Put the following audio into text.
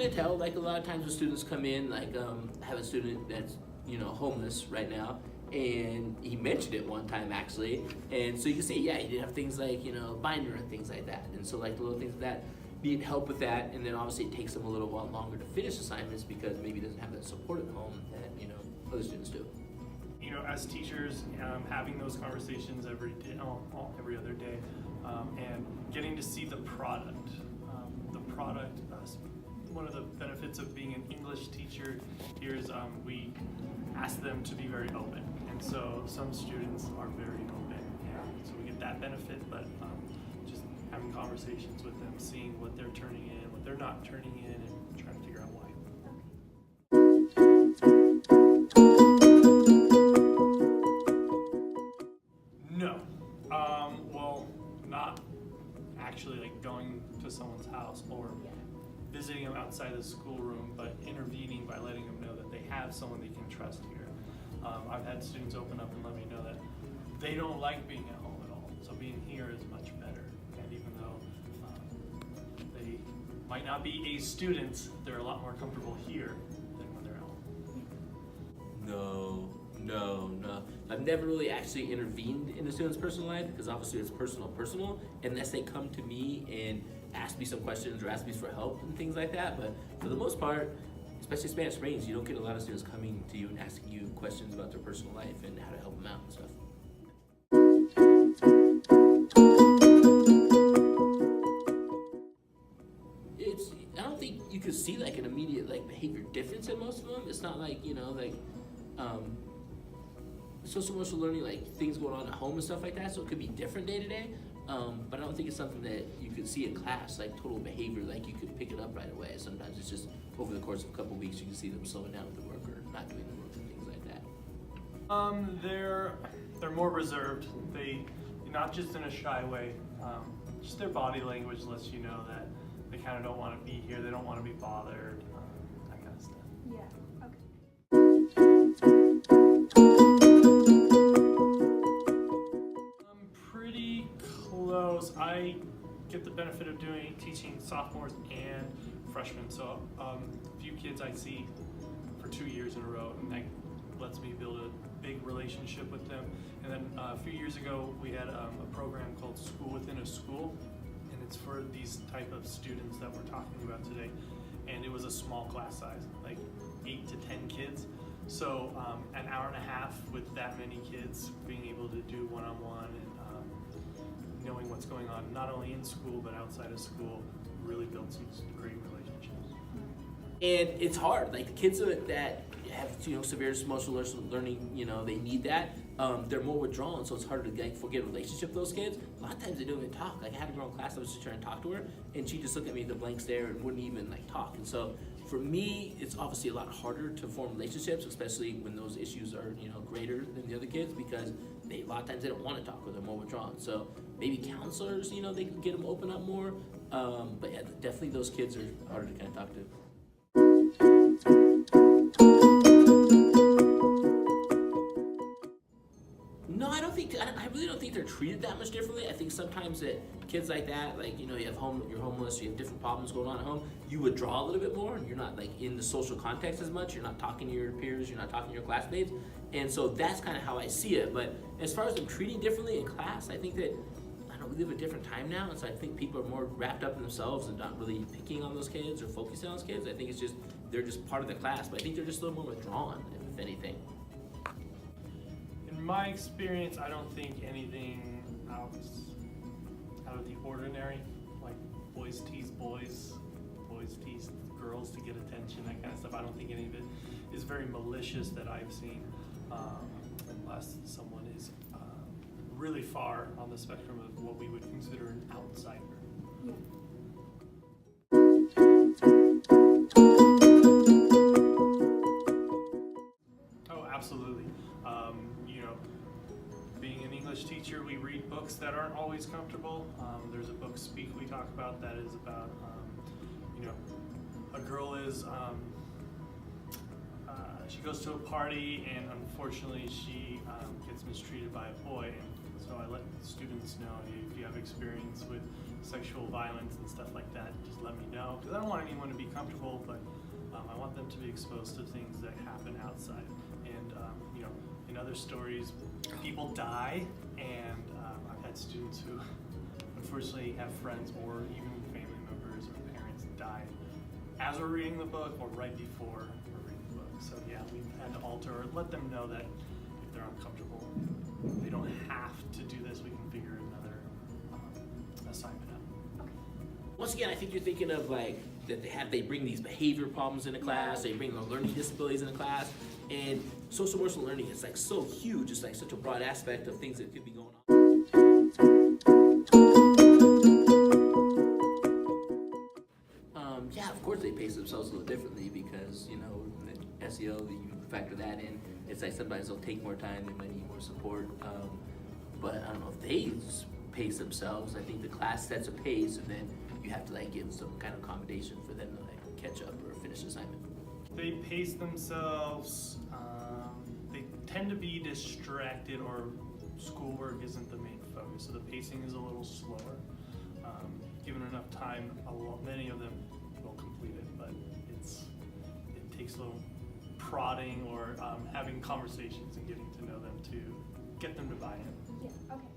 kind of tell, like a lot of times when students come in, like I have a student that's, homeless right now, and he mentioned it one time actually, and so you can see, yeah, he did have things like, binder and things like that, and so like the little things like that, need help with that, and then obviously it takes him a little while longer to finish assignments because maybe he doesn't have that support at home that, other students do. As teachers, having those conversations every day, every other day, and getting to see the product. One of the benefits of being an English teacher here is we ask them to be very open, and so some students are very open, and so we get that benefit. But just having conversations with them, seeing what they're turning in, what they're not turning in, and trying to figure out why. No. Well, not actually like going to someone's house or visiting them outside the schoolroom, but intervening by letting them know that they have someone they can trust here. I've had students open up and let me know that they don't like being at home at all, so being here is much better. And even though they might not be a student, they're a lot more comfortable here than when they're at home. No. I've never really actually intervened in a student's personal life because obviously it's personal, unless they come to me and ask me some questions or ask me for help and things like that. But for the most part, especially Spanish Springs, you don't get a lot of students coming to you and asking you questions about their personal life and how to help them out and stuff. I don't think you could see like an immediate like behavior difference in most of them. It's not like, social emotional learning, like things going on at home and stuff like that, so it could be different day to day, but I don't think it's something that you could see in class, like total behavior, like you could pick it up right away. Sometimes it's just over the course of a couple of weeks you can see them slowing down with the work or not doing the work and things like that. They're more reserved. They, not just in a shy way, just their body language lets you know that they kind of don't want to be here, they don't want to be bothered, that kind of stuff. Yeah, okay. Pretty close. I get the benefit of teaching sophomores and freshmen, so a few kids I see for 2 years in a row, and that lets me build a big relationship with them. And then a few years ago we had a program called School Within a School, and it's for these type of students that we're talking about today, and it was a small class size, like 8 to 10 kids. So an hour and a half with that many kids, being able to do one-on-one and knowing what's going on, not only in school but outside of school, really builds some great relationships. And it's hard, like the kids that have severe emotional learning, they need that. They're more withdrawn, so it's harder to forget a relationship with those kids. A lot of times they don't even talk. Like I had a girl in class, I was just trying to talk to her, and she just looked at me with a blank stare and wouldn't even talk. And so for me, it's obviously a lot harder to form relationships, especially when those issues are greater than the other kids, because a lot of times they don't want to talk or they're more withdrawn. So maybe counselors, they can get them open up more. But yeah, definitely those kids are harder to kind of talk to. No, I really don't think they're treated that much differently. I think sometimes that kids like that, you have you're homeless, you have different problems going on at home, you withdraw a little bit more, and you're not in the social context as much, you're not talking to your peers, you're not talking to your classmates, and so that's kind of how I see it. But as far as them treating differently in class, I think that, we live a different time now, and so I think people are more wrapped up in themselves and not really picking on those kids or focusing on those kids. I think it's just, they're just part of the class, but I think they're just a little more withdrawn, if anything. In my experience, I don't think anything out of the ordinary, like boys tease boys tease girls to get attention, that kind of stuff. I don't think any of it is very malicious that I've seen, unless someone is really far on the spectrum of what we would consider an outsider. Yeah. Oh, absolutely. Being an English teacher, we read books that aren't always comfortable. There's a book, Speak, we talk about, that is about, a girl is, she goes to a party and unfortunately she gets mistreated by a boy. And so I let students know, hey, if you have experience with sexual violence and stuff like that, just let me know, because I don't want anyone to be comfortable, but I want them to be exposed to things that happen outside. And in other stories, people die, and I've had students who unfortunately have friends or even family members or parents die as we're reading the book or right before we're reading the book. So yeah, we've had to alter or let them know that if they're uncomfortable, they don't have to do this. We can figure another assignment out. Once again, I think you're thinking of like that they bring these behavior problems into class, they bring the learning disabilities into class, and social emotional learning is like so huge. It's like such a broad aspect of things that could be going on. Yeah, of course they pace themselves a little differently because the SEO, you factor that in. It's like sometimes they'll take more time, they might need more support. But I don't know if they pace themselves. I think the class sets a pace, and then you have to like give some kind of accommodation for them to like catch up or finish the assignment. They pace themselves. They tend to be distracted, or schoolwork isn't the main focus, so the pacing is a little slower. Given enough time, many of them will complete it, but it takes a little prodding or having conversations and getting to know them to get them to buy in. Yeah, okay.